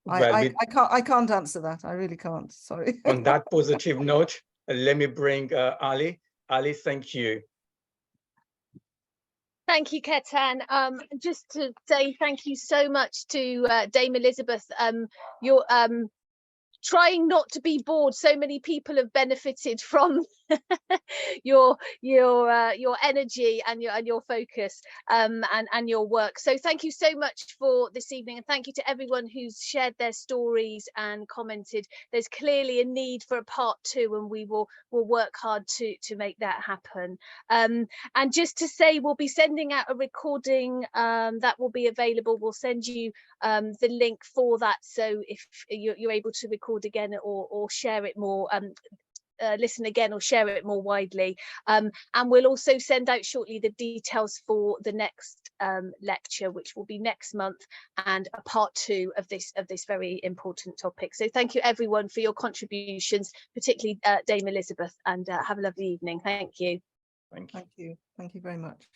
well, I can't answer that. I really can't. Sorry. On that positive note, let me bring Ali. Ali, thank you. Thank you, Ketan. Just to say thank you so much to Dame Elizabeth. You're trying not to be bored. So many people have benefited from your energy and your focus and your work. So thank you so much for this evening, and thank you to everyone who's shared their stories and commented. There's clearly a need for a part 2, and we will work hard to make that happen. And just to say, we'll be sending out a recording that will be available. We'll send you the link for that, so if you're able to record again or share it more, listen again or share it more widely, and we'll also send out shortly the details for the next lecture, which will be next month, and a part 2 of this very important topic. So thank you everyone for your contributions, particularly Dame Elizabeth, and have a lovely evening. Thank you. Thank you very much.